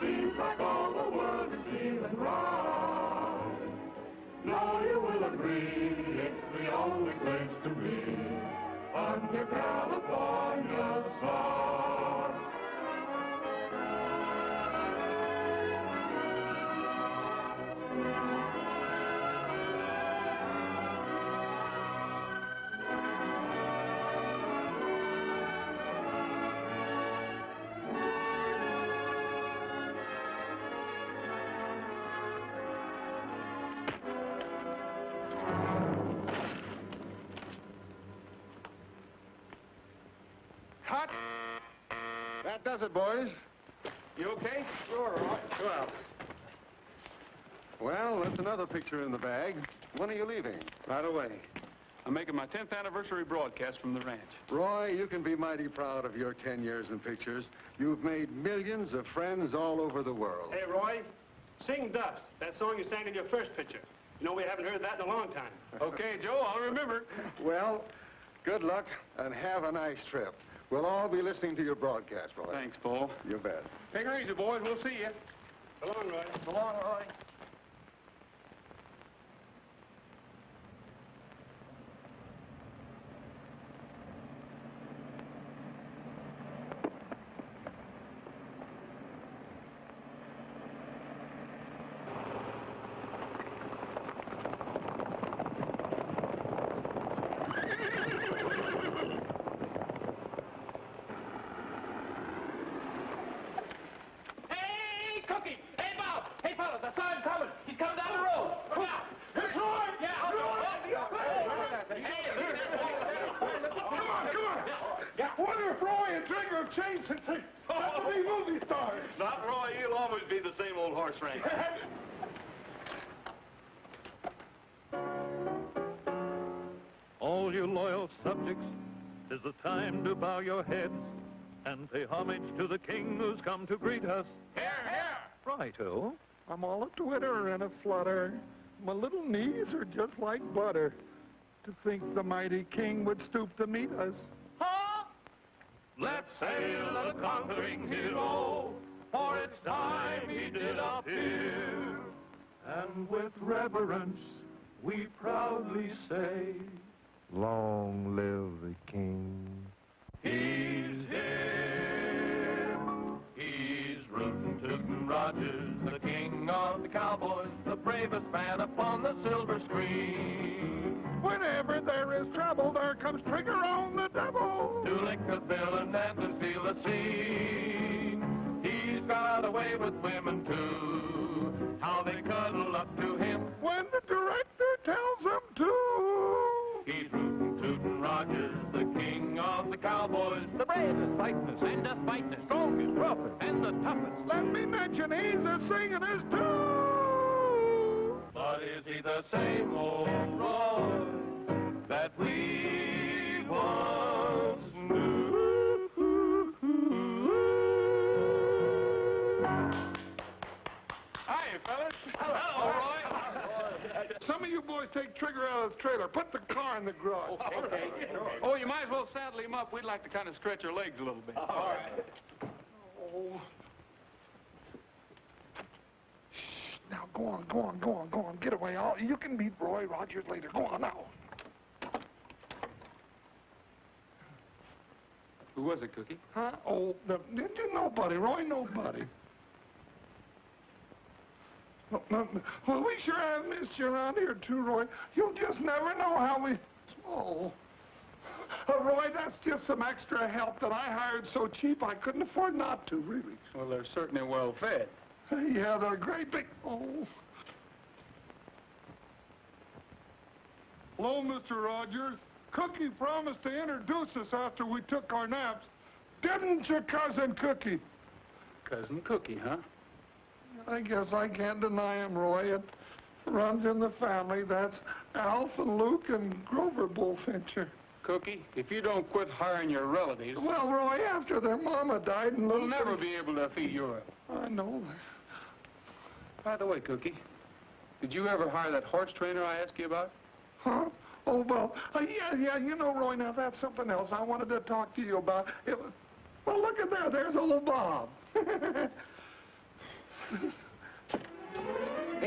Seems like all the world is feeling right. Now you will agree, it's the only place to be under California's sun. Cut! That does it, boys. You okay? Sure, Roy. Well, that's another picture in the bag. When are you leaving? Right away. I'm making my 10th anniversary broadcast from the ranch. Roy, you can be mighty proud of your 10 years in pictures. You've made millions of friends all over the world. Hey, Roy, sing Dust, that song you sang in your first picture. You know, we haven't heard that in a long time. Okay, Joe, I'll remember. Well, good luck and have a nice trip. We'll all be listening to your broadcast, Roy. Thanks, Paul. You bet. Take her easy, boys. We'll see you. So long, Roy. So long, Roy. Not Roy, you'll always be the same old horse wrangler. All you loyal subjects, 'tis the time to bow your heads and pay homage to the king who's come to greet us. Here, here! Righto. I'm all a twitter and a flutter. My little knees are just like butter. To think the mighty king would stoop to meet us. Let's hail the conquering hero, for it's time he did appear. And with reverence, we proudly say, Long live the king. he's here. He's rootin' tootin' Rogers, the king of the cowboys, the bravest man upon the silver screen. Whenever there is trouble, there comes Trigger on the double. To lick the villain and to steal the scene. He's got a way with women, too, how they cuddle up to him When the director tells them to. He's rootin' tootin' Rogers, the king of the cowboys, the bravest, fightin'est, and fightin'est, strongest, roughest, and the toughest. Let me mention he's a singing'est too. But is he the same old Roy that we once knew? Hiya, fellas. Hello, Roy. Some of you boys take Trigger out of the trailer. Put the car in the garage. Okay. Oh, you might as well saddle him up. We'd like to kind of stretch our legs a little bit. All right. Oh. Shh, now go on. Get away. You can meet Roy Rogers later. Go on now. Who was it, Cookie? Huh? Oh, nobody, Roy, nobody. Well, we sure have missed you around here, too, Roy. You'll just never know how we... Oh. Roy, that's just some extra help that I hired so cheap I couldn't afford not to, really. Well, they're certainly well fed. Yeah, they're great big... Oh. Hello, Mr. Rogers. Cookie promised to introduce us after we took our naps. Didn't you, Cousin Cookie? Cousin Cookie, huh? I guess I can't deny him, Roy. It runs in the family. That's Alf and Luke and Grover Bullfincher. Cookie, if you don't quit hiring your relatives, Well, Roy, after their mama died and we'll Luke... never be able to feed you up. I know. By the way, Cookie, did you ever hire that horse trainer I asked you about? Huh? Oh, well, yeah, you know, Roy, now that's something else I wanted to talk to you about. Well, look at there. There's old Bob.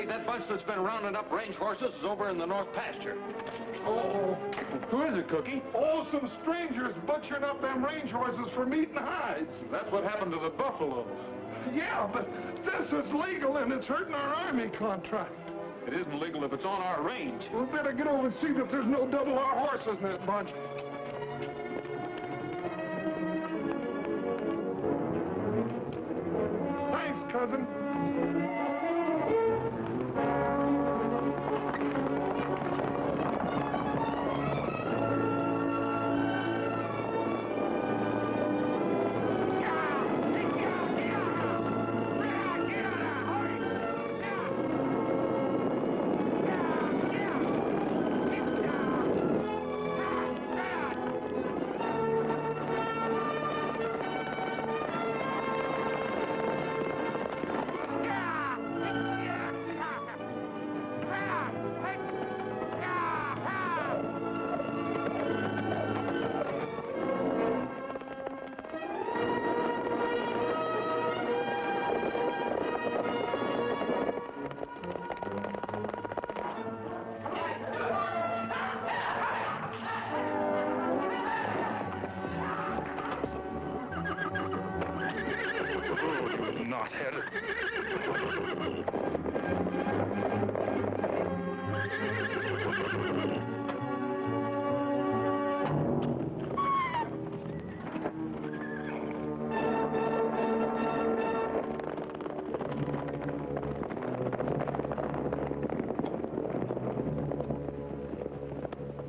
that bunch that's been rounding up range horses is over in the north pasture. Oh, Who is it, Cookie? oh, some strangers butchered up them range horses for meat and hides. That's what happened to the buffaloes. Yeah, but this is legal and it's hurting our army contract. It isn't legal if it's on our range. We better get over and see that there's no double R horses in that bunch. Thanks, cousin.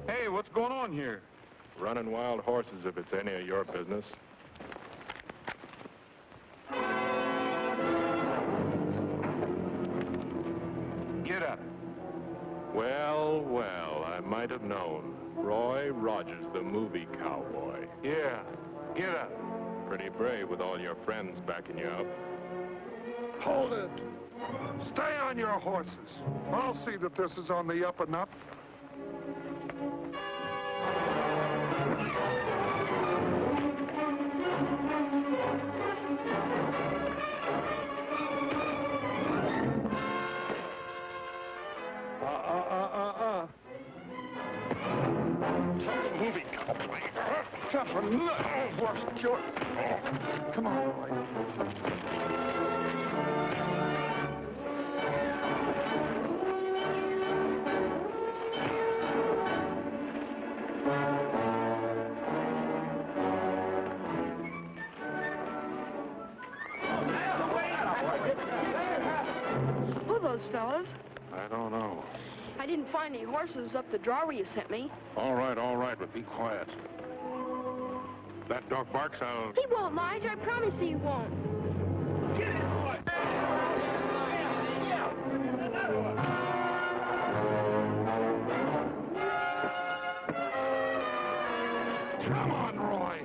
Hey, what's going on here? Running wild horses if it's any of your business. Get up. Well, well, I might have known. Roy Rogers, the movie cowboy. Yeah, get up. Pretty brave with all your friends backing you up. Hold it. Stay on your horses. I'll see that this is on the up and up. Movie cowboy. Tougher nut. Oh, what's your... Oh, come on, Roy. Who are those fellas? I don't know. I didn't find any horses up the draw you sent me. All right, but be quiet. That dog barks, I'll... He won't, Lige. I promise he won't. Come on, Roy.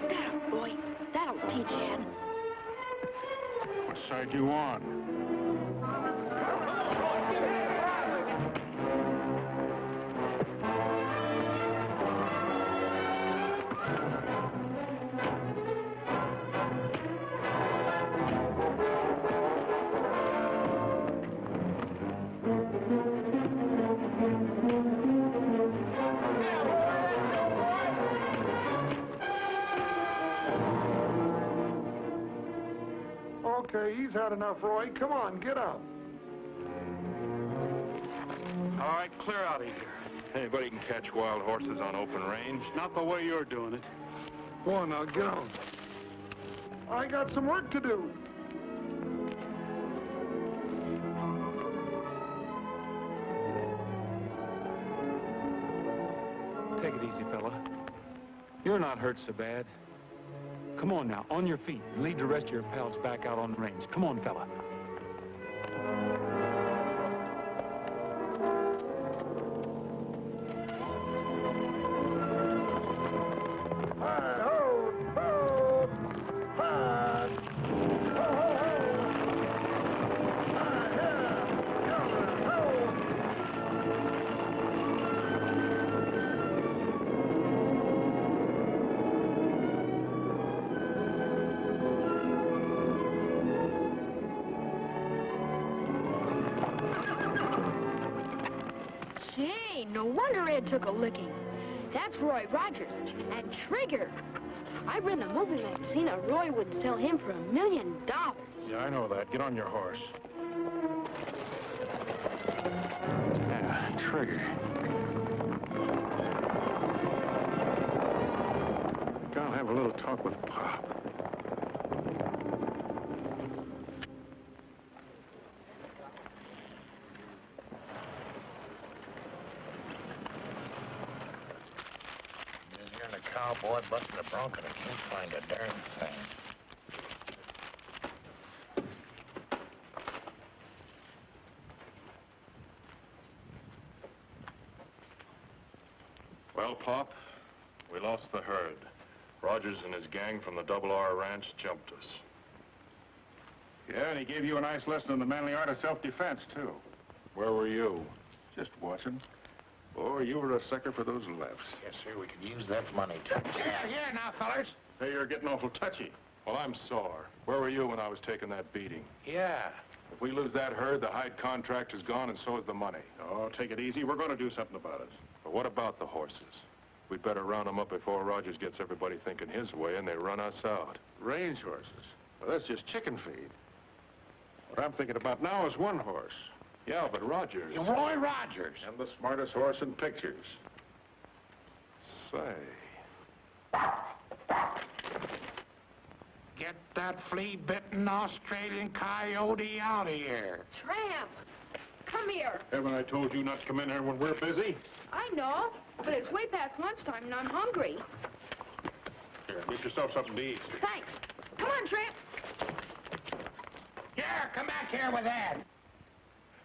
Now, Roy, that'll teach Ed. What side you on? Okay, he's had enough, Roy. Come on, get up. All right, clear out of here. Anybody can catch wild horses on open range. Not the way you're doing it. Go on now, get on. I got some work to do. Take it easy, fella. You're not hurt so bad. Come on now, on your feet, and lead the rest of your pals back out on the range. Come on, fella. No wonder Ed took a licking. That's Roy Rogers and Trigger. I read in a movie magazine that Roy would sell him for $1 million. Yeah, I know that. Get on your horse. Yeah, Trigger. I'll have a little talk with Pop. Just hearing a cowboy busting a bronco and I can't find a darn thing. Well, Pop, we lost the herd. Rogers and his gang from the Double R Ranch jumped us. Yeah, and he gave you a nice lesson in the manly art of self-defense, too. Where were you? Just watching. Boy, you were a sucker for those lefts. Yes, sir, we could use that money. Here now, fellers. Hey, you're getting awful touchy. Well, I'm sore. Where were you when I was taking that beating? Yeah. If we lose that herd, the hide contract is gone, and so is the money. Oh, take it easy. We're going to do something about it. But what about the horses? We'd better round them up before Rogers gets everybody thinking his way and they run us out. Range horses. Well, that's just chicken feed. What I'm thinking about now is one horse. Yeah, but Rogers... Roy Rogers. And the smartest horse in pictures. Say... Get that flea-bitten Australian coyote out of here. Tramp, come here. Haven't I told you not to come in here when we're busy? I know, but it's way past lunchtime and I'm hungry. Here, get yourself something to eat. Thanks. Come on, Tramp. Here, come back here with that.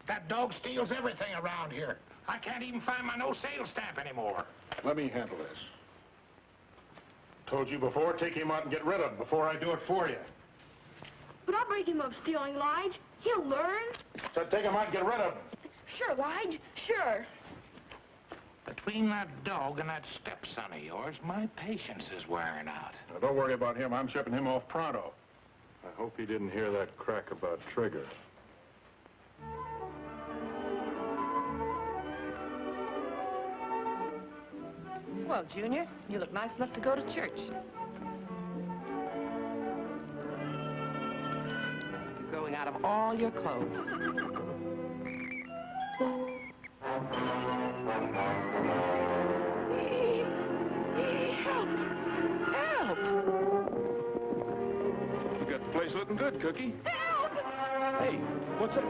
That dog steals everything around here. I can't even find my no sale stamp anymore. Let me handle this. Told you before, take him out and get rid of him before I do it for you. But I'll break him of stealing, Lige. He'll learn. So take him out and get rid of him. Sure, Lige, sure. Between that dog and that stepson of yours, my patience is wearing out. Now, don't worry about him. I'm shipping him off pronto. I hope he didn't hear that crack about Trigger. Well, Junior, you look nice enough to go to church. You're growing out of all your clothes. Help! Help! You got the place looking good, Cookie. Help! Hey, what's up?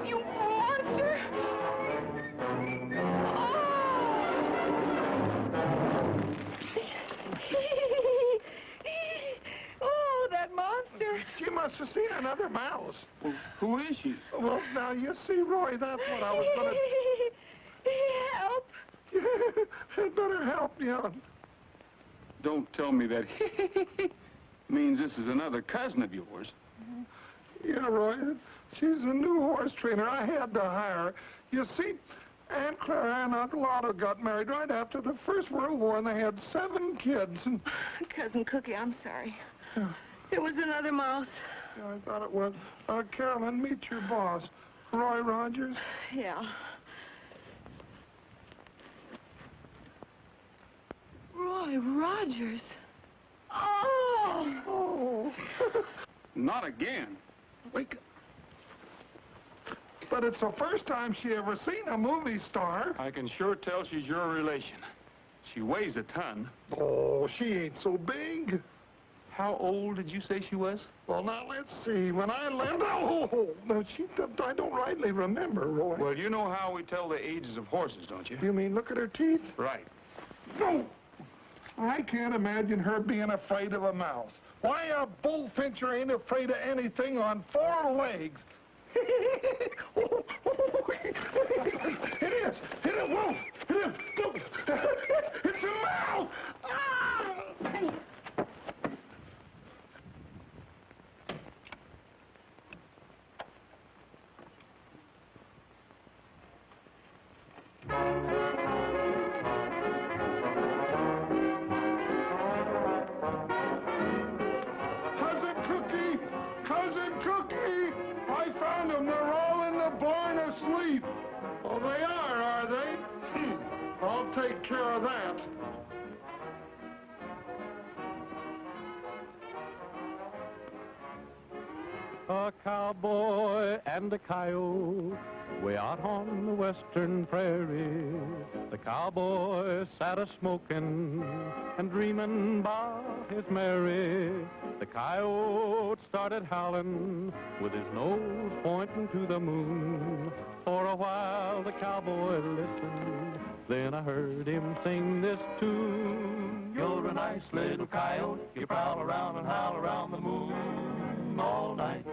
You monster! Oh, that monster! She must have seen another mouse. Well, who is she? Well, now, you see, Roy, that's what I was going Help! to... I'd better help you. Don't tell me that means this is another cousin of yours. Yeah, Roy, she's a new horse trainer. I had to hire her. You see, Aunt Clara and Uncle Otto got married right after the First World War, and they had 7 kids. And Cousin Cookie, I'm sorry. It was another mouse. yeah, I thought it was. Carolyn, meet your boss, Roy Rogers. Yeah. Roy Rogers. Oh! Oh. Not again. Wake up. But it's the first time she ever seen a movie star. I can sure tell she's your relation. She weighs a ton. Oh, she ain't so big. How old did you say she was? Well, now, let's see. When I left... Oh, no, I don't rightly remember, Roy. Well, you know how we tell the ages of horses, don't you? You mean look at her teeth? Right. No. I can't imagine her being afraid of a mouse. Why, a bullfincher ain't afraid of anything on 4 legs. It is. It is. Whoa. It is. Look. It's a mouse. Ah! take care of that. A cowboy and a coyote way out on the western prairie. The cowboy sat a-smoking and dreaming about his Mary. The coyote started howling with his nose pointing to the moon. For a while the cowboy listened, then I heard him sing this tune. You're a nice little coyote, you prowl around and howl around the moon all night.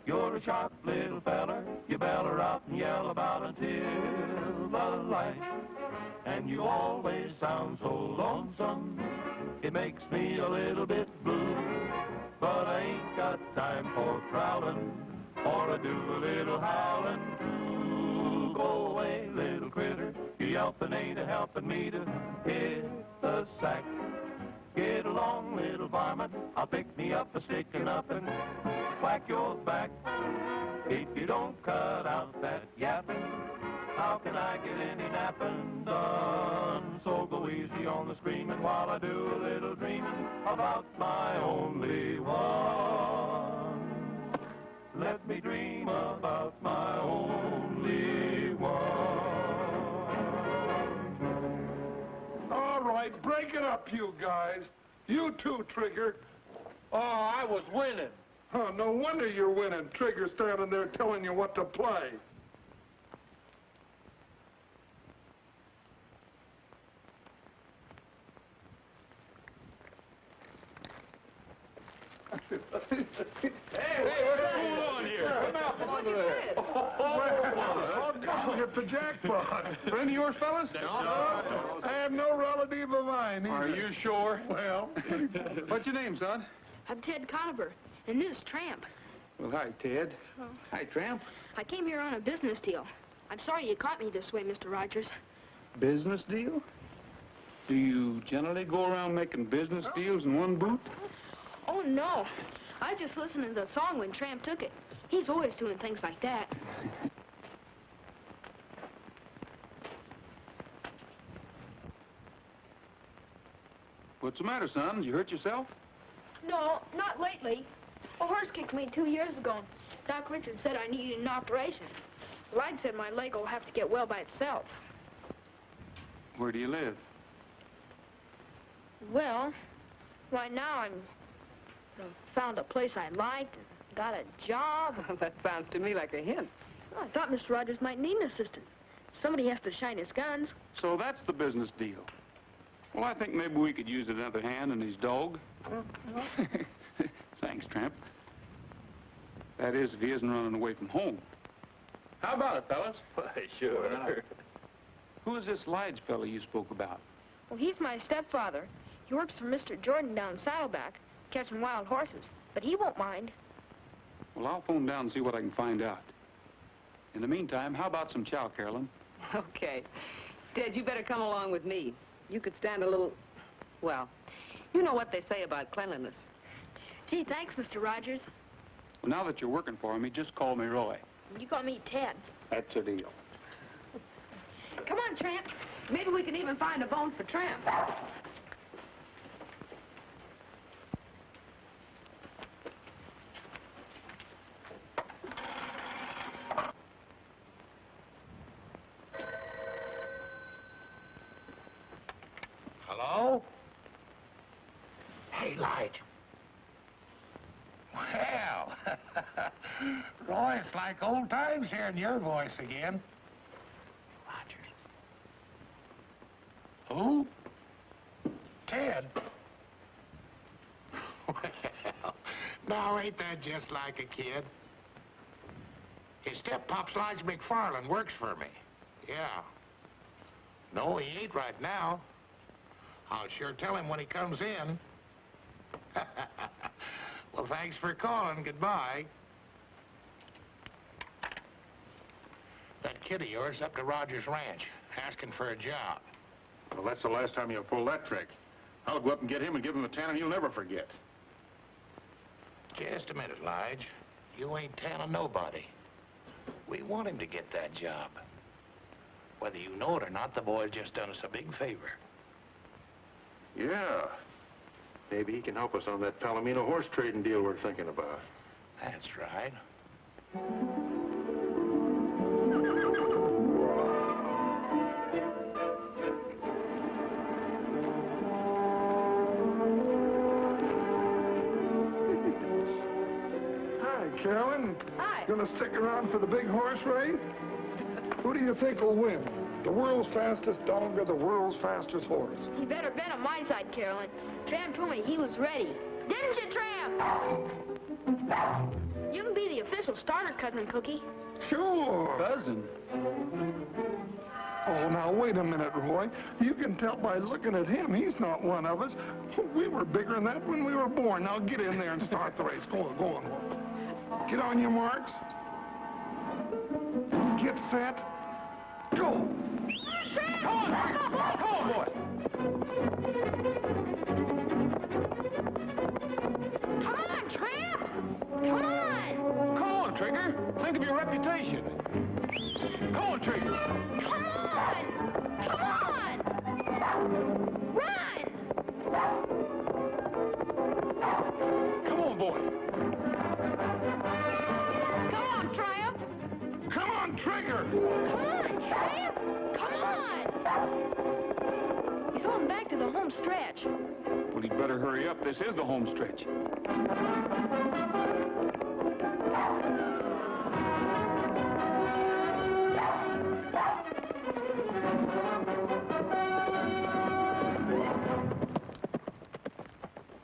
You're a sharp little feller, you beller out and yell about until the light. And you always sound so lonesome, it makes me a little bit blue. But I ain't got time for prowling, or I do a little howling too. Go away, little critter, your yelping ain't a-helping me to hit the sack. Get along, little varmint, I'll pick me up a stick and up and whack your back. If you don't cut out that yapping, how can I get any napping done? So go easy on the screaming while I do a little dreaming about my only one. Let me dream about my only one. All right, break it up, you guys. You too, Trigger. Oh, I was winning. Huh, no wonder you're winning. Trigger standing there telling you what to play. Hey, what's going on here? Come on there. Well, hit the jackpot. Friend of yours, fellas? No. I have no relative of mine either. Are you sure? Well, What's your name, son? I'm Ted Conover, and this is Tramp. Well, hi, Ted. Oh. Hi, Tramp. I came here on a business deal. I'm sorry you caught me this way, Mr. Rogers. Business deal? Do you generally go around making business deals in one boot? Oh, no. I just listened to the song when Tramp took it. He's always doing things like that. What's the matter, son? Did you hurt yourself? No, not lately. A horse kicked me 2 years ago. Doc Richards said I needed an operation. Light said my leg will have to get well by itself. Where do you live? Well, right now I'm found a place I liked, got a job. That sounds to me like a hint. Well, I thought Mr. Rogers might need an assistant. Somebody has to shine his guns. So that's the business deal. Well, I think maybe we could use another hand in his dog. Thanks, Tramp. That is, if he isn't running away from home. How about it, fellas? Why, sure. Who is this Lige fellow you spoke about? Well, he's my stepfather. He works for Mr. Jordan down Saddleback, catching wild horses. But he won't mind. Well, I'll phone down and see what I can find out. In the meantime, how about some chow, Carolyn? Okay. Ted, you better come along with me. You could stand a little, well, you know what they say about cleanliness. Gee, thanks, Mr. Rogers. Well, now that you're working for me, just call me Roy. You call me Ted. That's a deal. Come on, Tramp. Maybe we can even find a bone for Tramp. Hello? Hey, Lige. Well, Roy, it's like old times hearing your voice again. Rogers. Who? Ted. Well, now ain't that just like a kid? His step-pop's Lige McFarland, works for me. Yeah. No, he ain't right now. I'll sure tell him when he comes in. Well, thanks for calling. Goodbye. That kid of yours up to Rogers Ranch, asking for a job. Well, that's the last time you'll pull that trick. I'll go up and get him and give him a tanning he'll never forget. Just a minute, Lige. You ain't telling nobody. We want him to get that job. Whether you know it or not, the boy's just done us a big favor. Yeah. Maybe he can help us on that Palomino horse trading deal we're thinking about. That's right. Hi, Carolyn. Hi. Gonna stick around for the big horse race? Who do you think will win? The world's fastest dog or the world's fastest horse? You better bet on my side, Carolyn. Tramp told me he was ready. Didn't you, Tramp? You can be the official starter, Cousin Cookie. Sure. Cousin? Oh, now, wait a minute, Roy. You can tell by looking at him, he's not one of us. We were bigger than that when we were born. Now, get in there and start the race. Go on, go on. Get on your marks. Get set. Go. Come on, boy. Come on, Tramp! Come on! Come on, Trigger. Think of your reputation. Come on, Trigger. Come on! Come on! Run! Come on, boy. Come on, Tramp! Come on, Trigger. Come on, Tramp! Come on! He's on back to the home stretch. Well, he'd better hurry up. This is the home stretch.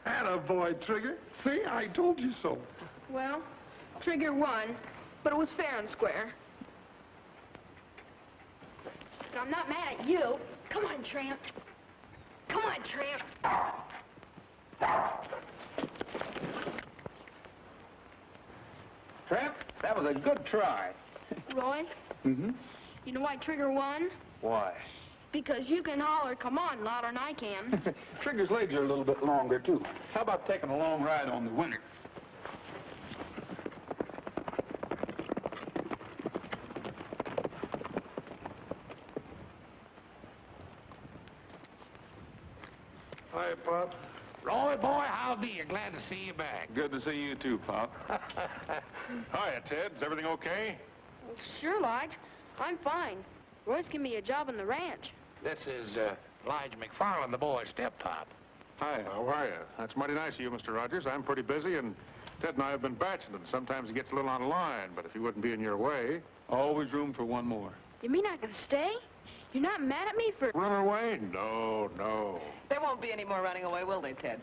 Attaboy, Trigger. See, I told you so. Well, Trigger won, but it was fair and square. But I'm not mad at you. Come on, Tramp. Come on, Tramp. Tramp, that was a good try. Roy, Mm-hmm. you know why Trigger won? Why? Because you can holler, come on, louder than I can. Trigger's legs are a little bit longer, too. How about taking a long ride on the winner? Hi, Pop. Roy, boy, howdy. You glad to see you back. Good to see you, too, Pop. Hiya, Ted. Is everything okay? Well, sure, Lige. I'm fine. Roy's given me a job on the ranch. This is Elijah McFarland, the boy's step-pop. Hi, how are you? That's mighty nice of you, Mr. Rogers. I'm pretty busy, and Ted and I have been bachelor. Sometimes he gets a little on the line, but if he wouldn't be in your way, always room for one more. You mean I can stay? You're not mad at me for... Run away? No, no. There won't be any more running away, will they, Ted?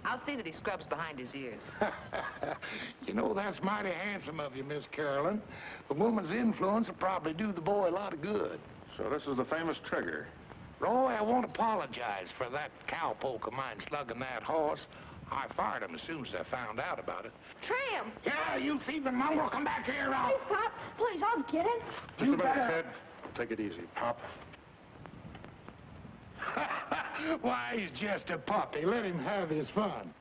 I'll see that he scrubs behind his ears. You know, that's mighty handsome of you, Miss Carolyn. A woman's influence will probably do the boy a lot of good. So this is the famous Trigger. Roy, I won't apologize for that cowpoke of mine slugging that horse. I fired him as soon as I found out about it. Tramp! Yeah, you thieving mongrel, come back here. Please, Pop. Please, I'll get it. Just a minute, Ted. Take it easy, Pop. Why, he's just a puppy. Let him have his fun.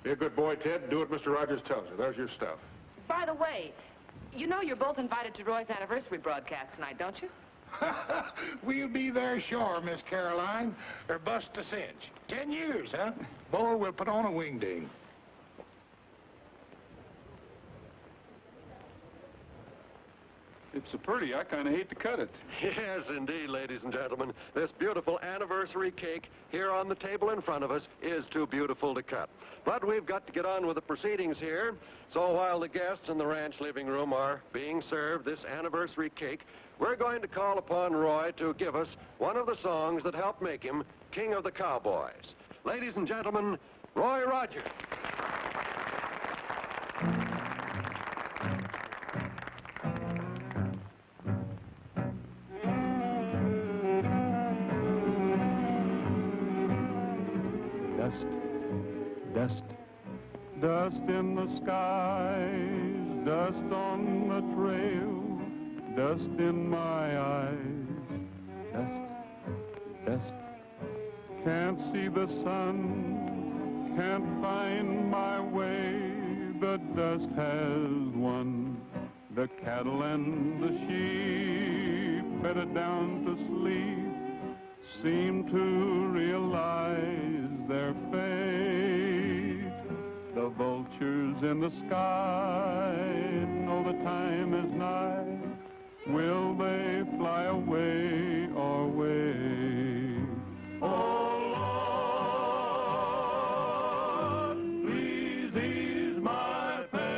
Be a good boy, Ted. Do what Mr. Rogers tells you. There's your stuff. By the way, you know you're both invited to Roy's anniversary broadcast tonight, don't you? We'll be there sure, Miss Caroline, or bust a cinch. 10 years, huh? Boy, we'll put on a wingding. It's so pretty, I kind of hate to cut it. Yes, indeed, ladies and gentlemen. This beautiful anniversary cake here on the table in front of us is too beautiful to cut. But we've got to get on with the proceedings here. So while the guests in the ranch living room are being served this anniversary cake, we're going to call upon Roy to give us one of the songs that helped make him King of the Cowboys. Ladies and gentlemen, Roy Rogers. Dust, dust in the skies, dust on the trail, dust in my eyes, dust, can't see the sun, can't find my way, the dust has won, the cattle and the sheep bedded down to sleep, seem to realize their fate. The vultures in the sky know the time is nigh. Will they fly away or wait? Oh Lord, please ease my pain.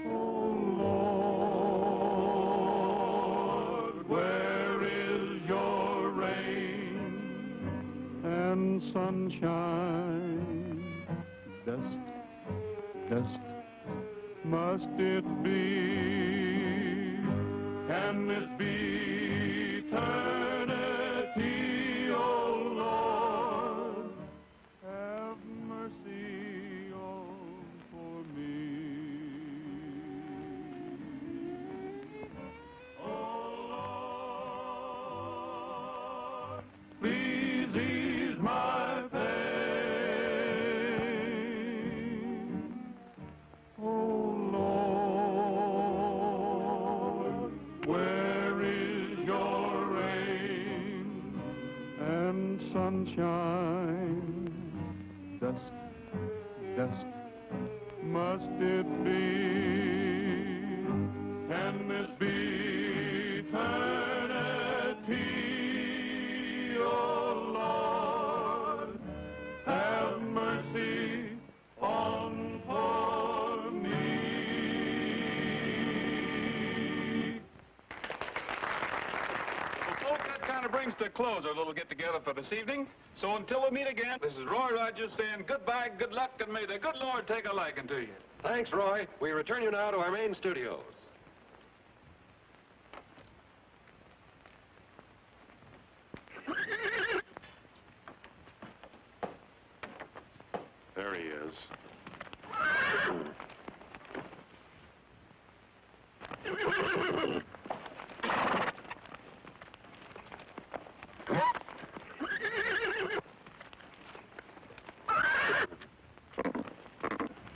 Oh Lord, where is your rain and sunshine? Dust, dust, must it be? Can this be eternity, oh Lord? Have mercy on for me. Oh Lord, please ease my pain. Oh Lord, where is your rain and sunshine? Dust, dust, must it be? Can this be eternity, oh Lord? Have mercy on for me. Well, folks, that kind of brings to a close our little get-together for this evening. So until we meet again, this is Roy Rogers saying goodbye, good luck, and may the good Lord take a liking to you. Thanks, Roy. We return you now to our main studios. There he is.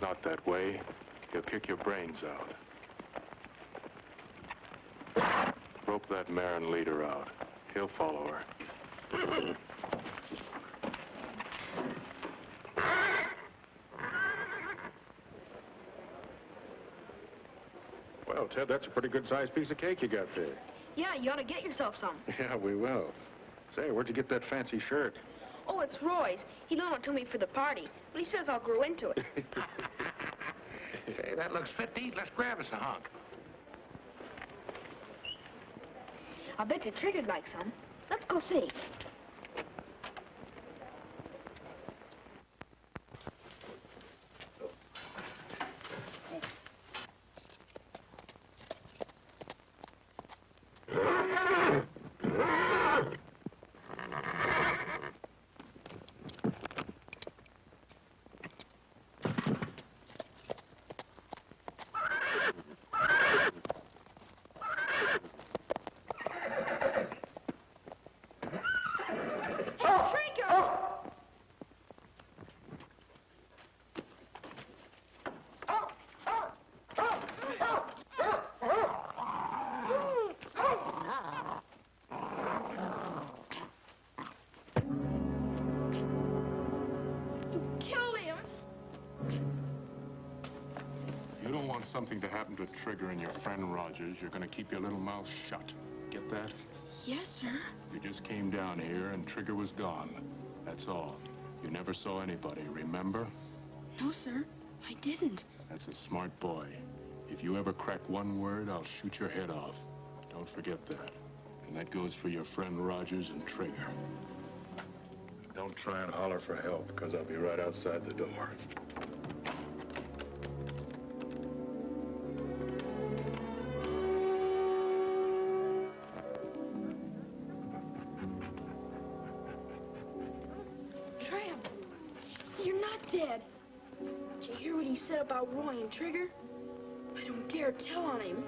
Not that way. He'll kick your brains out. Rope that mare and lead her out. He'll follow her. Well, Ted, that's a pretty good-sized piece of cake you got there. Yeah, you ought to get yourself some. Yeah, we will. Say, where'd you get that fancy shirt? Oh, it's Roy's. He loaned it to me for the party, but he says I'll grow into it. Say, that looks fit to eat. Let's grab us a hunk. I bet you Trigger'd like some. Let's go see. Something to happen to Trigger and your friend Rogers, you're going to keep your little mouth shut. Get that? Yes, sir. You just came down here and Trigger was gone. That's all. You never saw anybody, remember? No, sir. I didn't. That's a smart boy. If you ever crack one word, I'll shoot your head off. Don't forget that. And that goes for your friend Rogers and Trigger. Don't try and holler for help, because I'll be right outside the door. Dad, did you hear what he said about Roy and Trigger? I don't dare tell on him.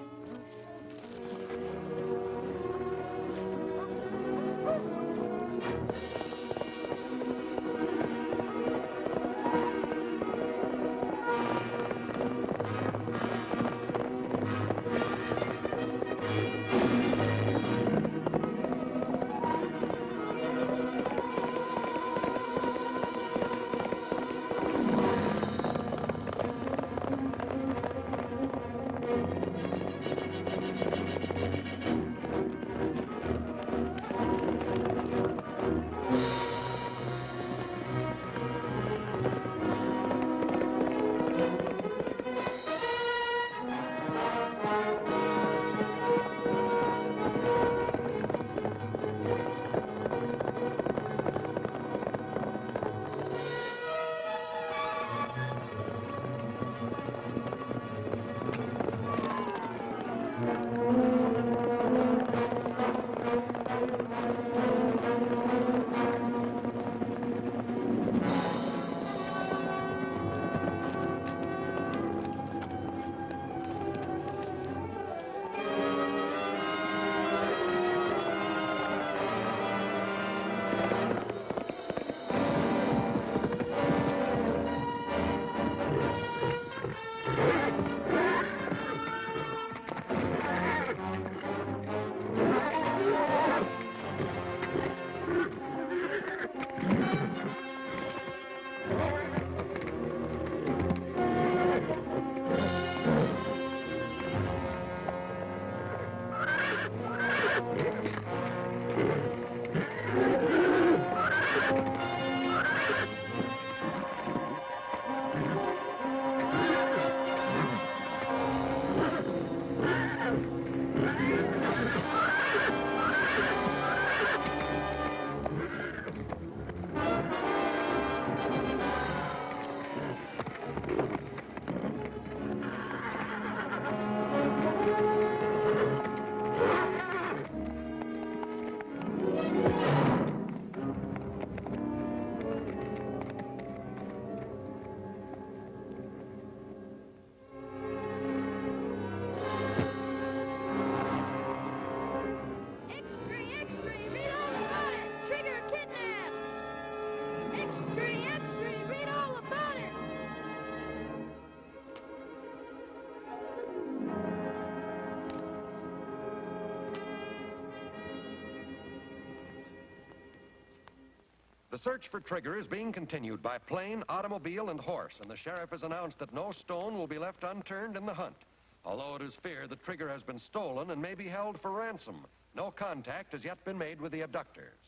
The search for Trigger is being continued by plane, automobile, and horse, and the sheriff has announced that no stone will be left unturned in the hunt. Although it is feared that Trigger has been stolen and may be held for ransom, no contact has yet been made with the abductors.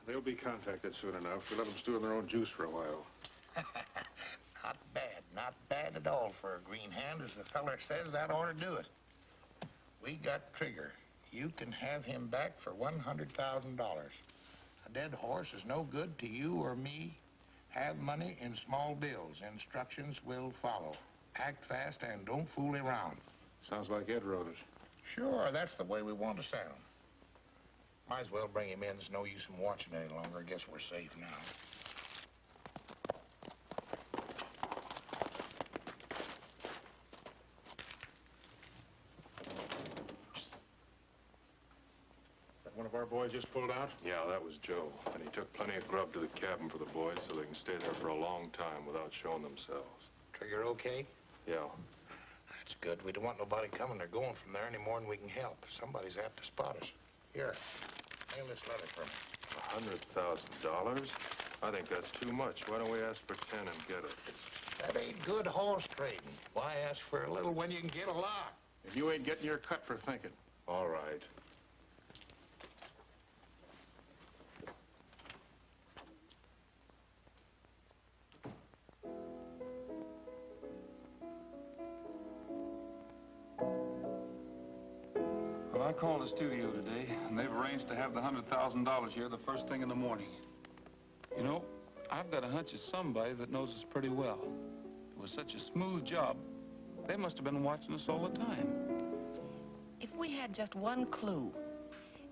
They'll be contacted soon enough. We'll let them stew in their own juice for a while. Not bad at all for a green hand. As the feller says, that ought to do it. We got Trigger. You can have him back for $100,000. A dead horse is no good to you or me. Have money in small bills. Instructions will follow. Act fast and don't fool around. Sounds like Ed wrote it. Sure, that's the way we want to sound. Might as well bring him in. There's no use in watching any longer. I guess we're safe now. One of our boys just pulled out? Yeah, that was Joe. And he took plenty of grub to the cabin for the boys so they can stay there for a long time without showing themselves. Trigger okay? Yeah. That's good. We don't want nobody coming or going from there any more than we can help. Somebody's apt to spot us. Here, mail this letter for me. $100,000? I think that's too much. Why don't we ask for 10 and get it? That ain't good horse trading. Why ask for a little when you can get a lot? If you ain't getting your cut for thinking. All right. Well, I called the studio today, and they've arranged to have the $100,000 here the first thing in the morning. You know, I've got a hunch it's somebody that knows us pretty well. It was such a smooth job, they must have been watching us all the time. If we had just one clue,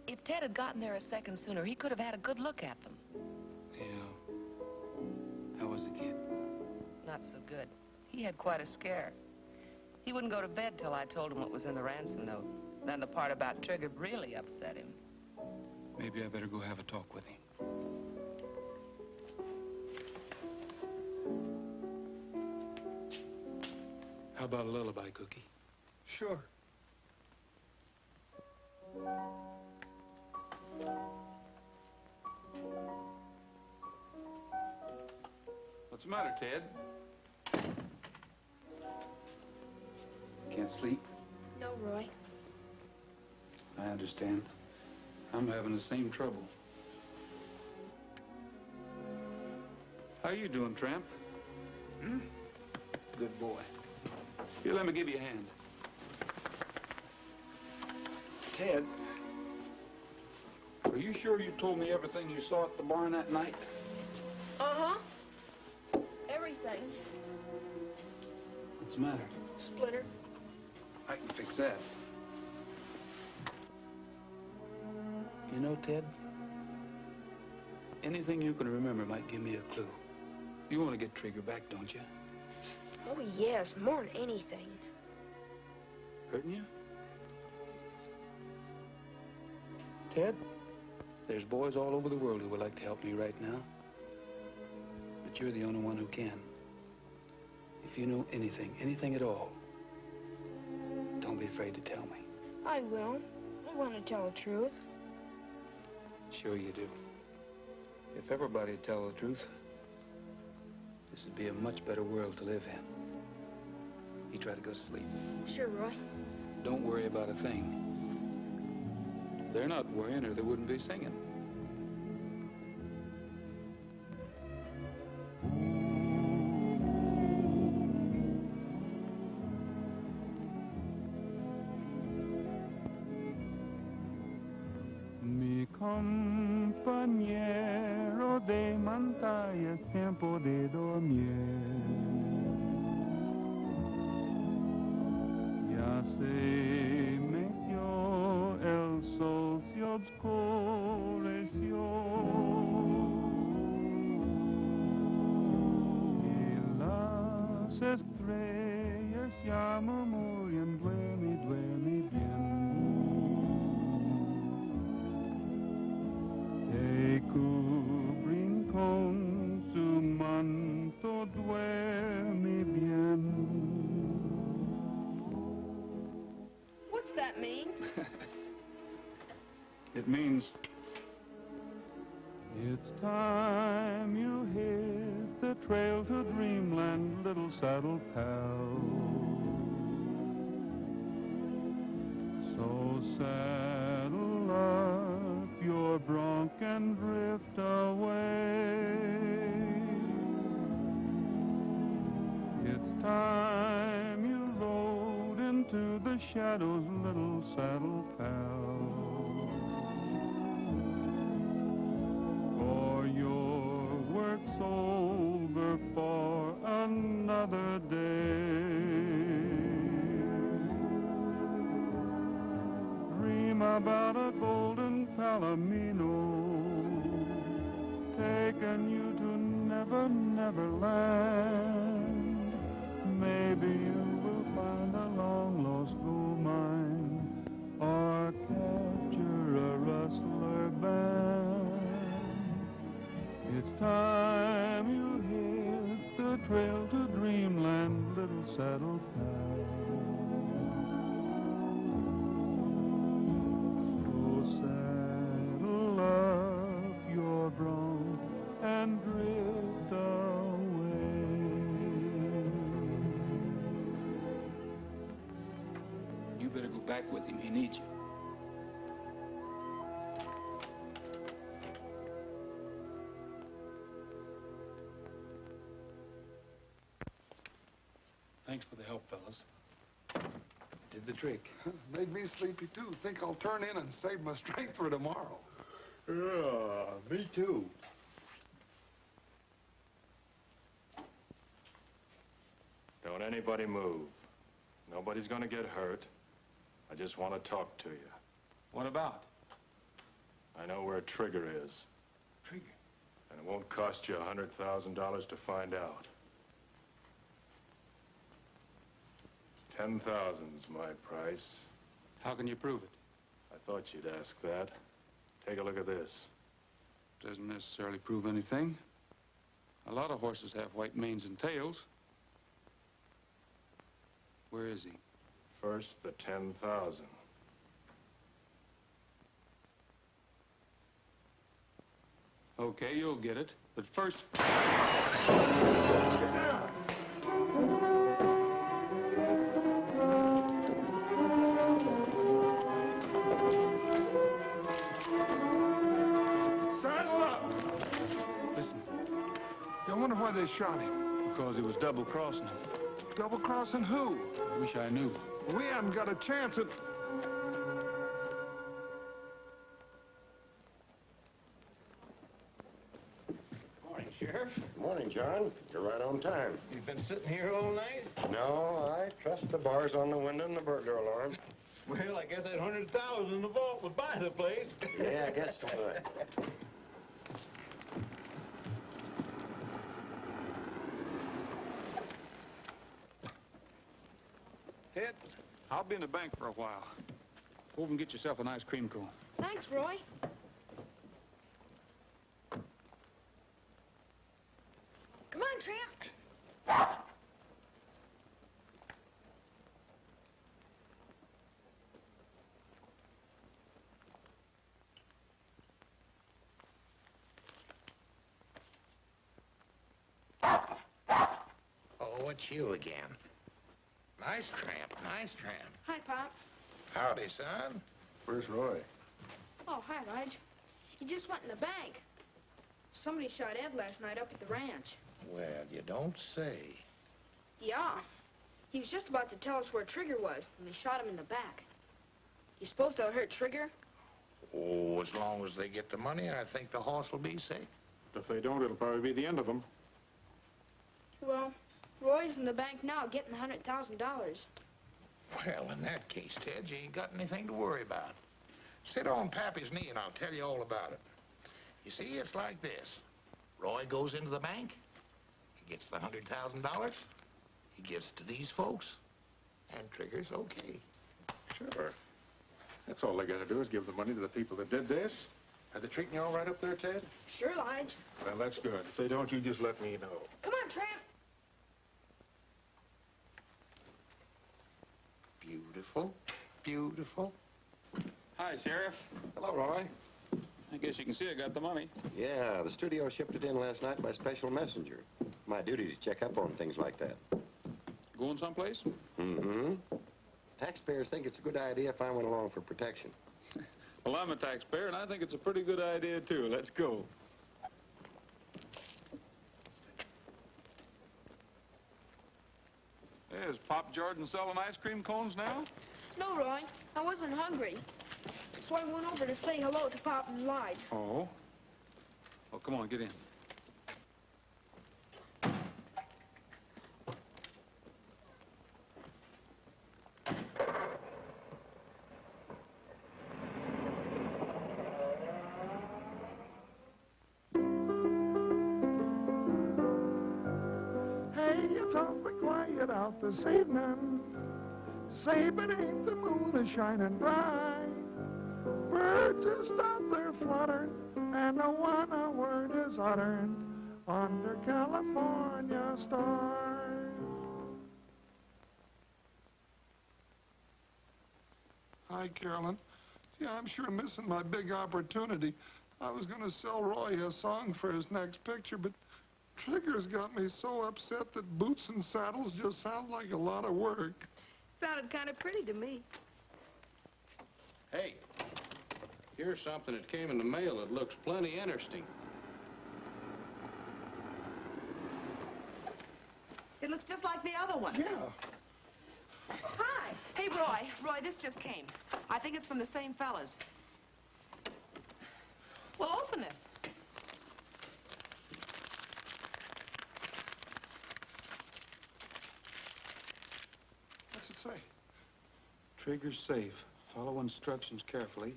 if Ted had gotten there a second sooner, he could have had a good look at them. Yeah. How was the kid? Not so good. He had quite a scare. He wouldn't go to bed till I told him what was in the ransom note. Then the part about Trigger really upset him. Maybe I better go have a talk with him. How about a lullaby, Cookie? Sure. What's the matter, Ted? Can't sleep? No, Roy. I understand. I'm having the same trouble. How you doing, Tramp? Good boy. Here, let me give you a hand. Ted, are you sure you told me everything you saw at the barn that night? Uh-huh. Everything. What's the matter? Splinter. I can fix that. You know, Ted, anything you can remember might give me a clue. You want to get Trigger back, don't you? Oh, yes, more than anything. Hurting you? Ted, there's boys all over the world who would like to help me right now. But you're the only one who can. If you know anything, anything at all, don't be afraid to tell me. I will. I want to tell the truth. Sure you do. If everybody would tell the truth, this would be a much better world to live in. You try to go to sleep. Sure, Roy. Don't worry about a thing. They're not worrying or they wouldn't be singing. Mi compañero de montaña es tiempo de dormir. Ya se metió el sol, se oscureció. Y las estrellas ya murmuran, duerme, duerme bien. Te cubren con su manto, duerme bien. What's that mean? It means It's time you hit the trail to dreamland, little saddle pal. So saddle up your bronc and drift away. It's time you rode into the shadows, little saddle pal. For your work's over for another day. Dream about a golden palomino, taking you to Never, Never Land. Maybe you will find a long-lost gold mine or capture a rustler band. It's time you hit the trail to dreamland, little saddle pal. So saddle up your bronc and drift away. You better go back with him. He needs you. Thanks for the help, fellas. Did the trick. Made me sleepy, too. Think I'll turn in and save my strength for tomorrow. Yeah, me too. Don't anybody move. Nobody's gonna get hurt. I just want to talk to you. What about? I know where Trigger is. Trigger? And it won't cost you $100,000 to find out. 10,000's my price. How can you prove it? I thought you'd ask that. Take a look at this. Doesn't necessarily prove anything. A lot of horses have white manes and tails. Where is he? First, the 10,000. Okay, you'll get it. But first... Saddle up! Listen, I wonder why they shot him. because he was double-crossing him. Double-crossing who? Wish I knew. We haven't got a chance at... Morning, Sheriff. Morning, John. You're right on time. You've been sitting here all night? No, I trust the bars on the window and the burglar alarm. Well, I guess that 100,000 in the vault would buy the place. Yeah, I guess it would. Ted, I'll be in the bank for a while. Go over and get yourself an ice cream cone. Thanks, Roy. Come on, Tramp. Oh, it's you again. Nice tramp, nice tramp. Hi, Pop. Howdy, son. Where's Roy? Oh, hi, Lige. He just went in the bank. Somebody shot Ed last night up at the ranch. Well, you don't say. Yeah. He was just about to tell us where Trigger was when they shot him in the back. You suppose they'll hurt Trigger? Oh, as long as they get the money, I think the horse will be safe. If they don't, it'll probably be the end of them. Well, Roy's in the bank now getting $100,000. Well, in that case, Ted, you ain't got anything to worry about. Sit on Pappy's knee and I'll tell you all about it. You see, it's like this. Roy goes into the bank. He gets the $100,000. He gives it to these folks. And Trigger's okay. Sure. That's all they gotta do is give the money to the people that did this. Are they treating you all right up there, Ted? Sure, Lige. Well, that's good. If they don't, you just let me know. Come on, Tramp. Beautiful, beautiful. Hi, Sheriff. Hello, Roy. I guess you can see I got the money. Yeah, the studio shipped it in last night by special messenger. My duty to check up on things like that. Going someplace? Mm-hmm. Taxpayers think it's a good idea if I went along for protection. Well, I'm a taxpayer, and I think it's a pretty good idea, too. Let's go. Hey, is Pop Jordan selling ice cream cones now? No, Roy. I wasn't hungry. So I went over to say hello to Pop and Lige. Oh? Well, come on, get in. Hey, it's awfully quiet out this evening. Say, but ain't the moon a-shining bright? Birds just out there fluttering, and no one a word is uttered under California stars. Hi, Carolyn. Yeah, I'm sure missing my big opportunity. I was going to sell Roy a song for his next picture, but Trigger's got me so upset that boots and saddles just sound like a lot of work. Sounded kind of pretty to me. Hey, here's something that came in the mail that looks plenty interesting. It looks just like the other one. Yeah. Hi. Hey, Roy. Roy, this just came. I think it's from the same fellas. Well, open it. What's it say? Trigger's safe. Follow instructions carefully.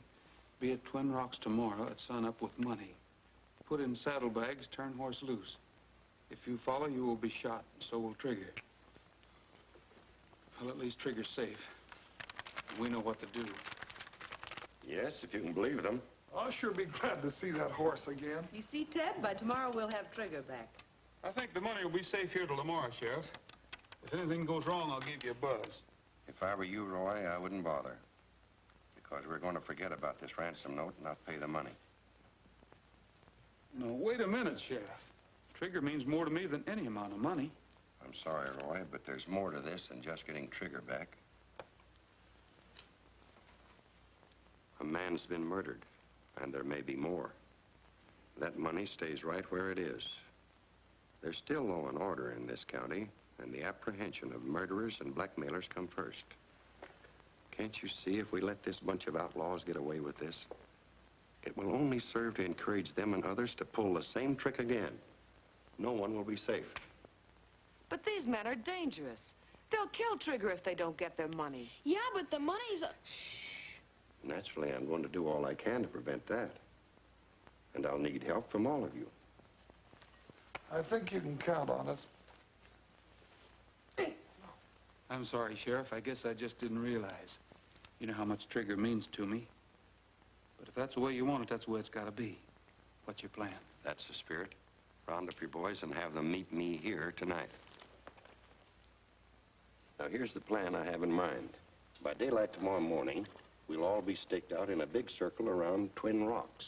Be at Twin Rocks tomorrow at sunup with money. Put in saddlebags, turn horse loose. If you follow, you will be shot, and so will Trigger. Well, at least Trigger's safe. We know what to do. Yes, if you can believe them. I'll sure be glad to see that horse again. You see, Ted, by tomorrow we'll have Trigger back. I think the money will be safe here till tomorrow, Sheriff. If anything goes wrong, I'll give you a buzz. If I were you, Roy, I wouldn't bother. Because we're going to forget about this ransom note and not pay the money. No, wait a minute, Sheriff. Trigger means more to me than any amount of money. I'm sorry, Roy, but there's more to this than just getting Trigger back. A man's been murdered, and there may be more. That money stays right where it is. There's still law and order in this county, and the apprehension of murderers and blackmailers come first. Can't you see if we let this bunch of outlaws get away with this, it will only serve to encourage them and others to pull the same trick again. No one will be safe. But these men are dangerous. They'll kill Trigger if they don't get their money. Yeah, but the money's... Naturally, I'm going to do all I can to prevent that. And I'll need help from all of you. I think you can count on us. I'm sorry, Sheriff. I guess I just didn't realize. You know how much Trigger means to me. But if that's the way you want it, that's the way it's got to be. What's your plan? That's the spirit. Round up your boys and have them meet me here tonight. Now, here's the plan I have in mind. By daylight tomorrow morning, we'll all be staked out in a big circle around Twin Rocks.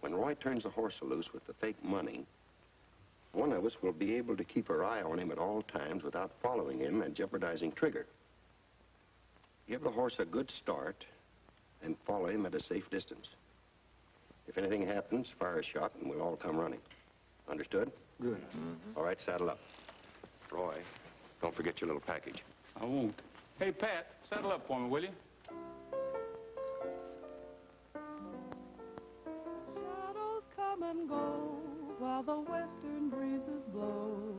When Roy turns the horse loose with the fake money, one of us will be able to keep our eye on him at all times without following him and jeopardizing Trigger. Give the horse a good start and follow him at a safe distance. If anything happens, fire a shot and we'll all come running. Understood? Good. All right, saddle up. Roy, don't forget your little package. I won't. Hey, Pat, saddle up for me, will you? Shadows come and go while the western breezes blow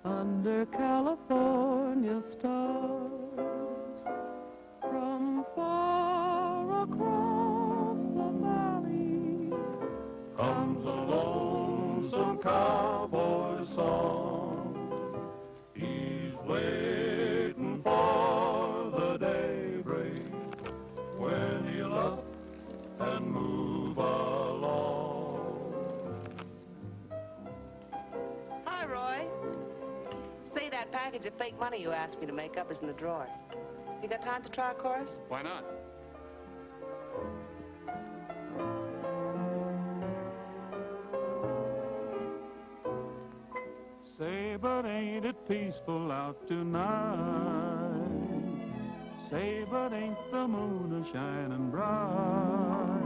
under California stars. From far across the valley comes a lonesome cowboy song. He's waiting for the daybreak when he'll up and move along. Hi, Roy. Say, that package of fake money you asked me to make up is in the drawer. You got time to try a chorus? Why not? out tonight. Say, but ain't the moon a-shining bright?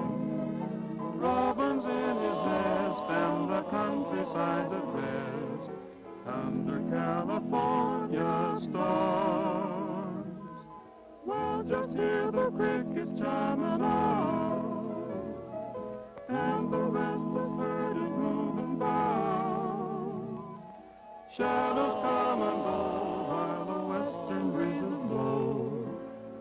Robin's in his nest and the countryside's at rest under California stars. Well, just hear the crickets chiming out, and the restless herd is moving by. Shadows come and go while the western breezes blow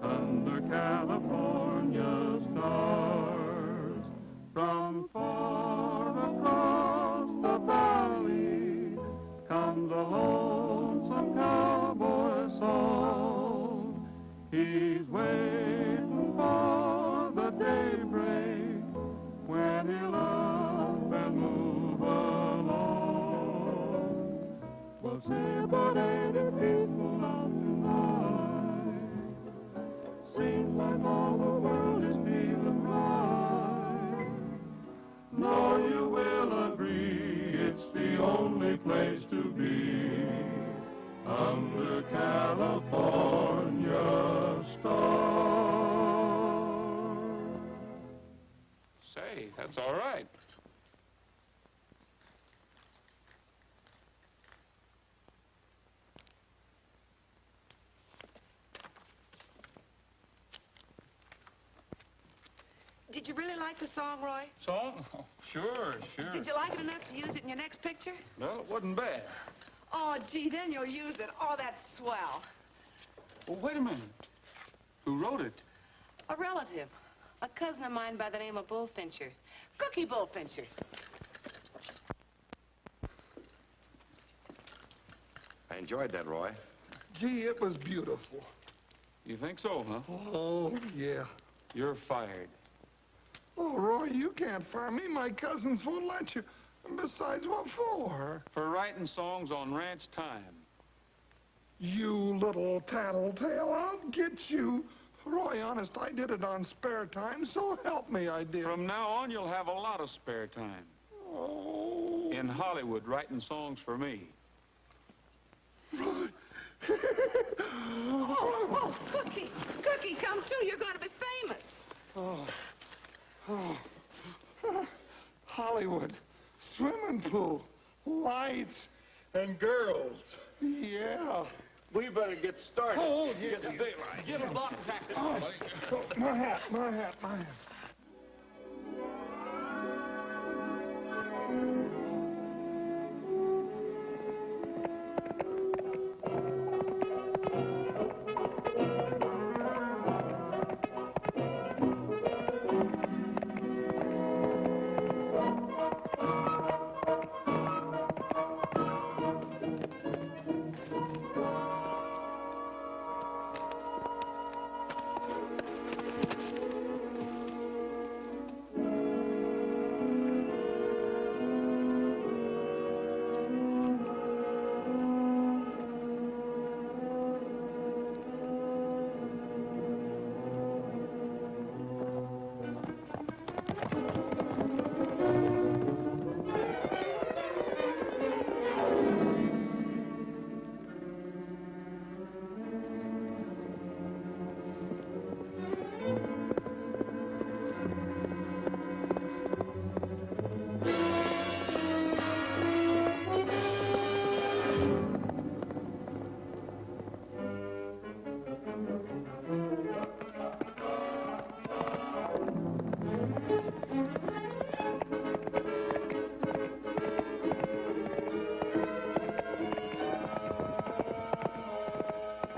under California stars. From far across the valley comes a lonesome cowboy song. He's waiting for the daybreak when he'll up and move along. Well, say, but ain't it peaceful out tonight? Seems like all the world is feeling right. No, you will agree it's the only place to be under California stars. Say, that's all right. Did you really like the song, Roy? Song? Oh, sure. Did you like it enough to use it in your next picture? Well, it wasn't bad. Oh, gee, then you'll use it. Oh, that's swell. Well, wait a minute. Who wrote it? A relative. A cousin of mine by the name of Bullfincher. Cookie Bullfincher. I enjoyed that, Roy. Gee, it was beautiful. You think so, huh? Oh, yeah. You're fired. Oh, Roy, you can't fire me. My cousins won't let you. And besides, what for? For writing songs on ranch time. You little tattletale, I'll get you. Roy, honest, I did it on spare time, so help me, I did. From now on, you'll have a lot of spare time. Oh. In Hollywood, writing songs for me. Roy. Oh, Cookie. Cookie, come too. You're going to be famous. Oh. Hollywood, swimming pool, lights, And girls. yeah. We better get started. Oh, yeah. Get the daylight. Get a block taxi. Oh, my hat.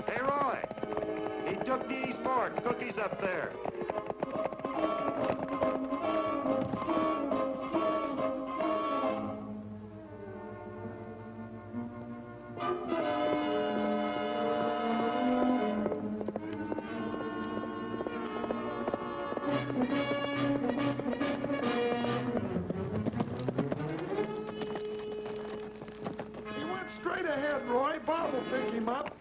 Hey, Roy. He took the East Fork. Cookie's up there. He went straight ahead, Roy. Bob will pick him up.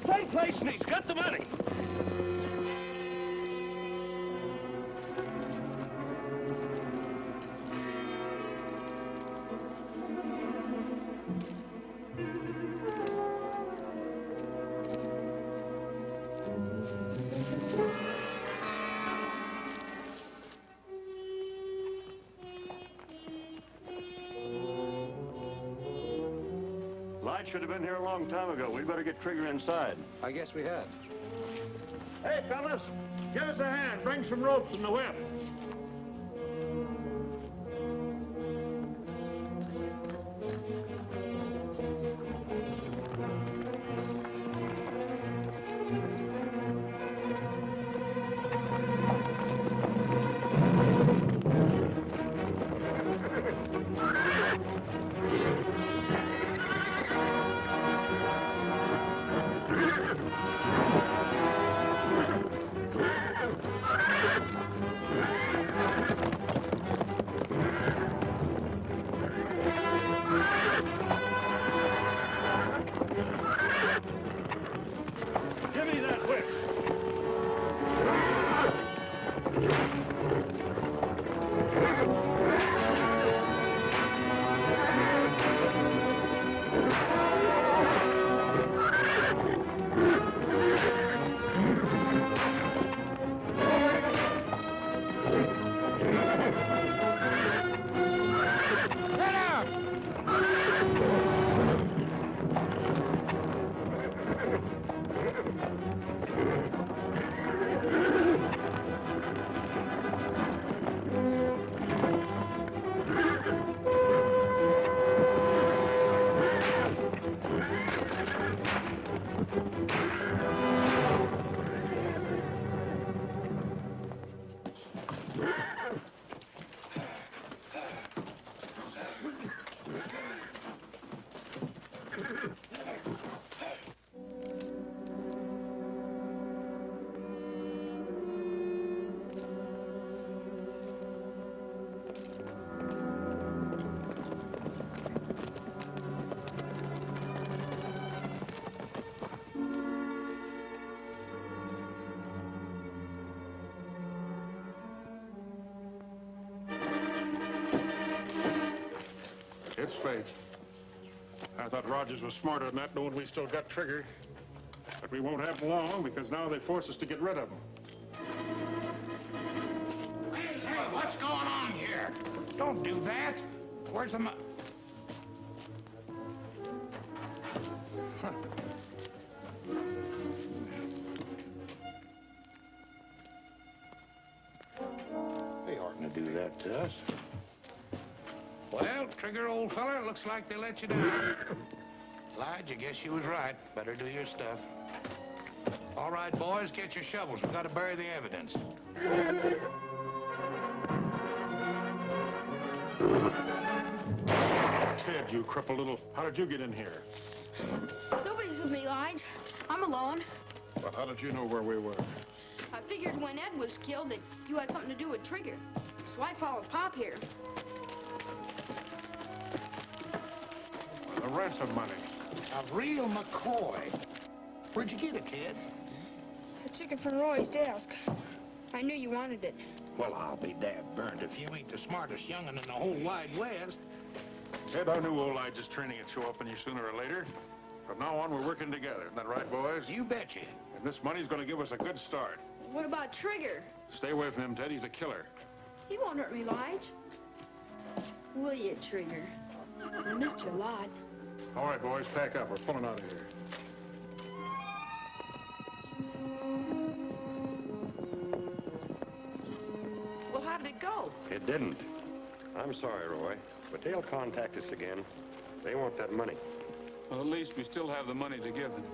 same place, and he's got the money. Light should have been here a long time ago. We'd better get Trigger inside. I guess we have. Hey, fellas, give us a hand. Bring some ropes and the whip. Give me that whip. It's fate. I thought Rogers was smarter than that, knowing we still got Trigger. But we won't have him long, because now they force us to get rid of him. Hey, what's going on here? Don't do that. Where's the They oughtn't to do that to us. Well, Trigger, old feller, looks like they let you down. Lige, I guess you was right. Better do your stuff. All right, boys, get your shovels. We've got to bury the evidence. Ted, you crippled little... How did you get in here? Nobody's with me, Lige. I'm alone. Well, how did you know where we were? I figured when Ed was killed that you had something to do with Trigger. So I followed Pop here. The ransom money. A real McCoy. Where'd you get it, Ted? The chicken from Roy's desk. I knew you wanted it. Well, I'll be dad burned if you ain't the smartest young'un in the whole wide West. Ted, I knew old Lige's training would show up in you sooner or later. From now on, we're working together. Isn't that right, boys? You betcha. And this money's going to give us a good start. What about Trigger? Stay away from him, Ted. He's a killer. He won't hurt me, Lige. Will you, Trigger? I missed you a lot. All right, boys, pack up. We're pulling out of here. Well, how did it go? It didn't. I'm sorry, Roy, but they'll contact us again. They want that money. Well, at least we still have the money to give them.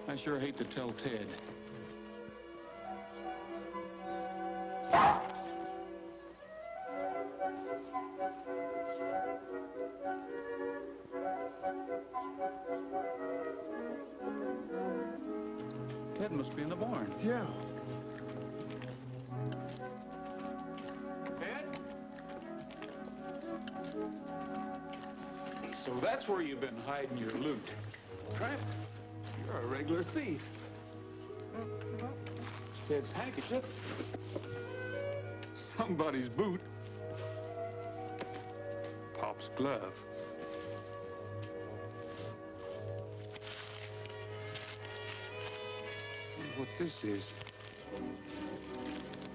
I sure hate to tell Ted. Ted must be in the barn. Yeah. Ted? So that's where you've been hiding your loot. Tramp. You're a regular thief. Ted's handkerchief. Somebody's boot. Pop's glove. Wonder what this is.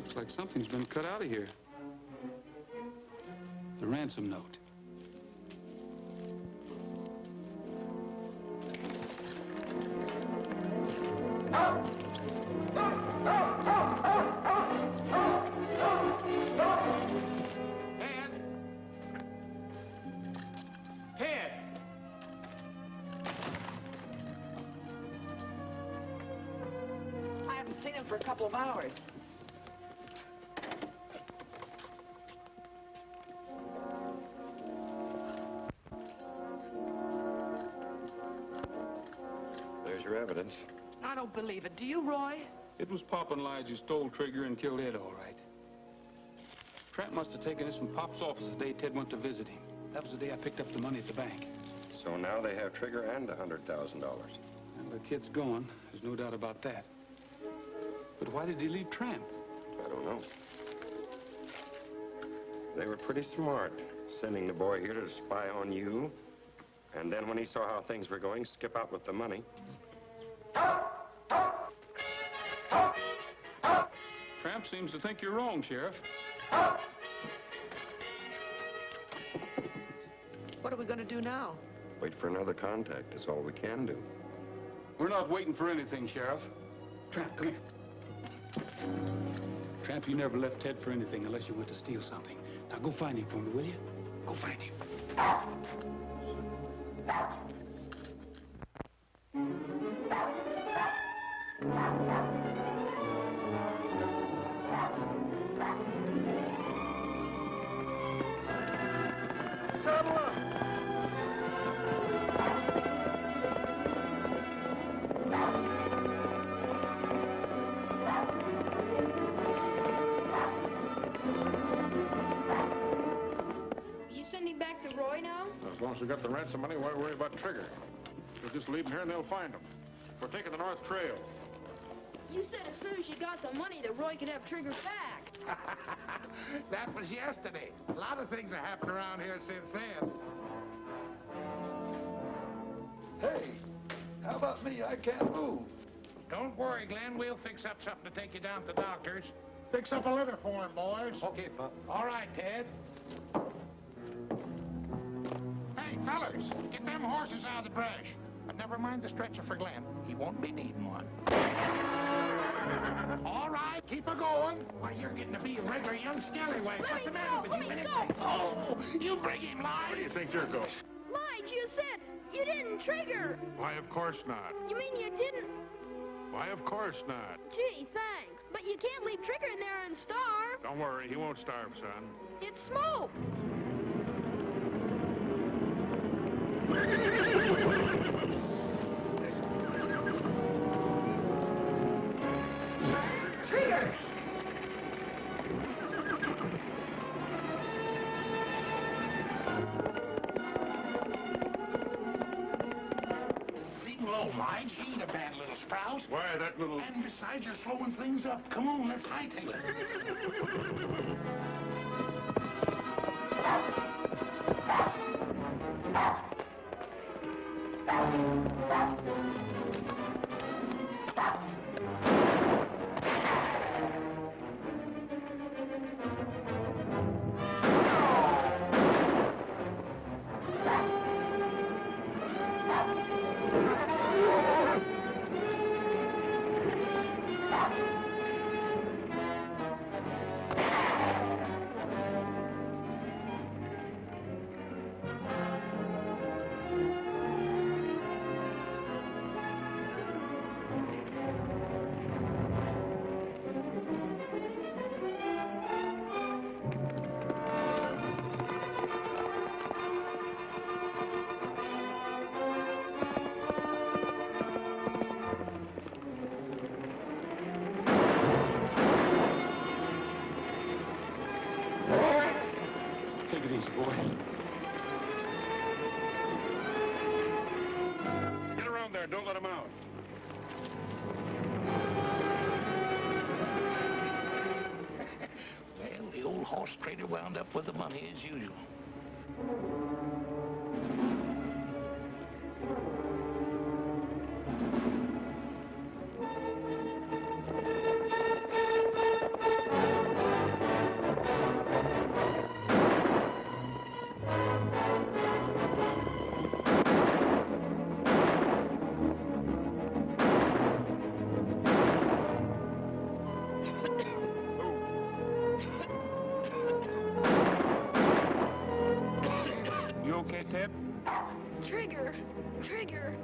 Looks like something's been cut out of here. The ransom note. For a couple of hours. There's your evidence. I don't believe it. Do you, Roy? It was Pop and Lige who stole Trigger and killed Ed, all right. Tramp must have taken this from Pop's office the day Ted went to visit him. That was the day I picked up the money at the bank. So now they have Trigger and the $100,000. And the kid's gone. There's no doubt about that. But why did he leave Tramp? I don't know. They were pretty smart, sending the boy here to spy on you. And then when he saw how things were going, skip out with the money. Tramp seems to think you're wrong, Sheriff. What are we going to do now? Wait for another contact is all we can do. We're not waiting for anything, Sheriff. Tramp, come here. Tramp, you never left Ted for anything unless you went to steal something. Now go find him for me, will you? Go find him. Saddle up! As long as we got the ransom money, why worry about Trigger? We'll just leave him here and they'll find him. We're taking the North Trail. You said as soon as you got the money that Roy could have Trigger back. That was yesterday. A lot of things have happened around here since then. Hey, how about me? I can't move. Don't worry, Glenn. We'll fix up something to take you down to the doctor's. Fix up a litter for him, boys. Okay, Pop. All right, Ted. Hey, fellas, get them horses out of the brush. But never mind the stretcher for Glenn. He won't be needing one. All right, keep her going. Why, you're getting to be a regular young scallywag. What's the matter with you? Oh, you bring him, Lige. Where do you think you're going? Lige, you said you didn't Trigger. Why, of course not. You mean you didn't? Why, of course not. Gee, thanks. But you can't leave Trigger in there and starve. Don't worry, he won't starve, son. It's smoke. Trigger! Leave him alone, Lige. He ain't a bad little sprout. Why, that little... And besides, you're slowing things up. Come on, let's hightail it. Take it easy, boy. Get around there, don't let him out. Horse trader wound up with the money as usual.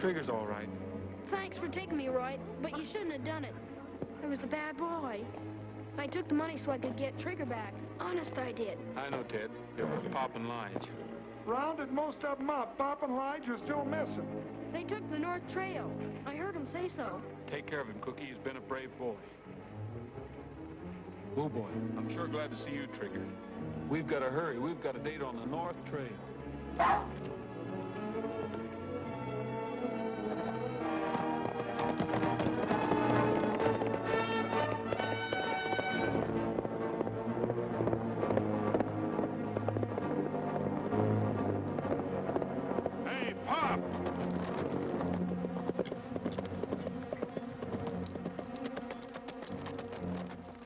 Trigger's all right. Thanks for taking me, Roy, but you shouldn't have done it. I was a bad boy. I took the money so I could get Trigger back. Honest, I did. I know, Ted. It was Pop and Lige. Rounded most of them up. Pop and Lige are still missing. They took the North Trail. I heard them say so. Take care of him, Cookie. He's been a brave boy. Oh, boy. I'm sure glad to see you, Trigger. We've got to hurry. We've got a date on the North Trail. Hey, Pop!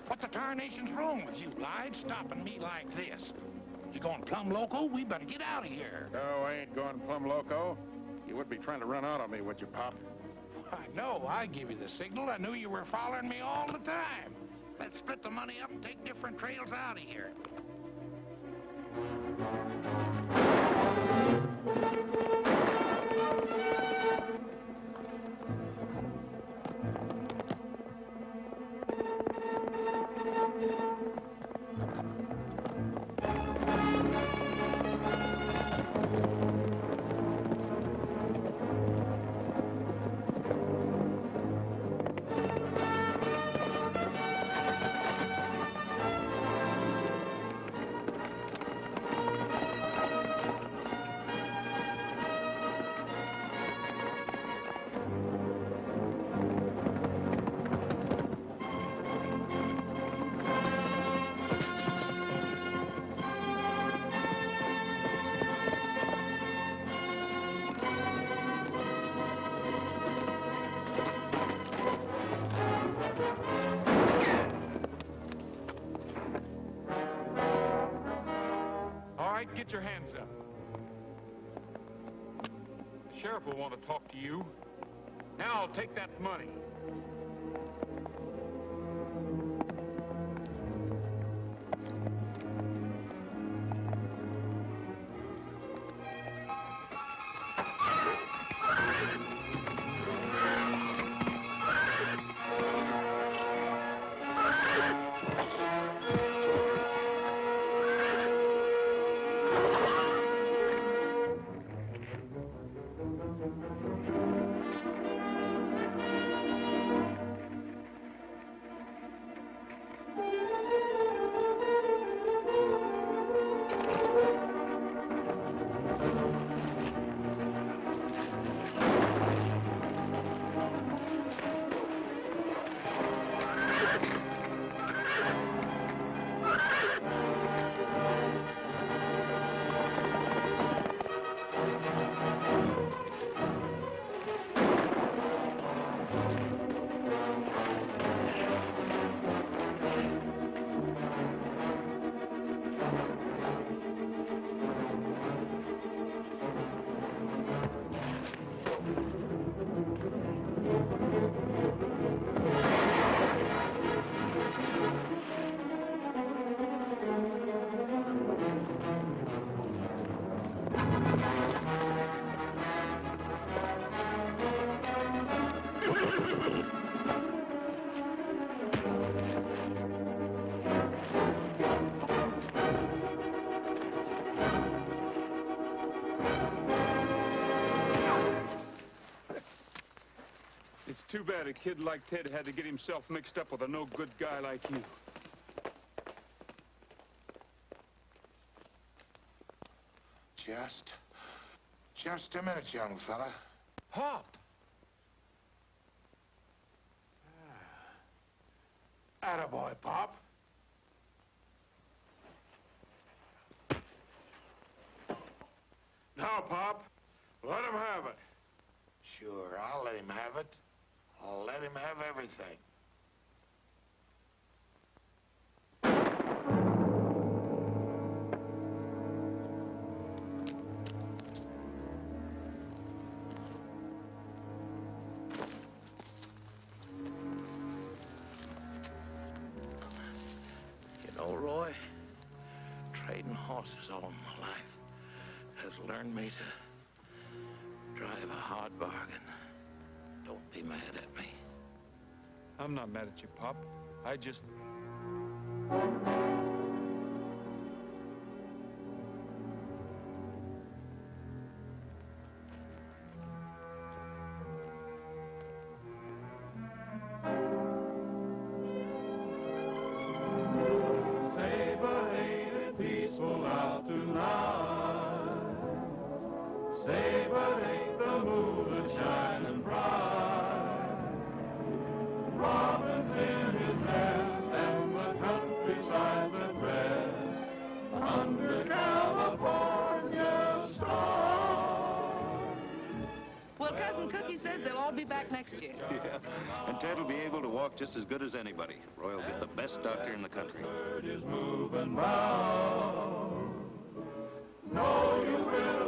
What the tarnation's wrong with you, Lige, stopping me like this? You going plumb loco? We better get out of here. No, I ain't going plumb loco. You would be trying to run out on me, would you, Pop? I know. I give you the signal. I knew you were following me all the time. Let's split the money up and take different trails out of here. All right, get your hands up. The sheriff will want to talk to you. Now I'll take that money. It's too bad a kid like Ted had to get himself mixed up with a no-good guy like you. Just a minute, young fella. Pop! Attaboy, Pop. Pop. Let him have it. Sure, I'll let him have it. I'll let him have everything. You know, Roy, trading horses all my life has learned me to drive a hard bargain. Don't be mad at me. I'm not mad at you, Pop. I just... Saber ain't it peaceful out tonight? Saber ain't the moon that's shining bright. Robin's in his nest and the countryside's at rest under California stars. Well, Cousin Cookie says they'll all be back next year. Yeah, and Ted will be able to walk just as good as anybody. Roy will get the best doctor in the country. Bird is moving round. No, you will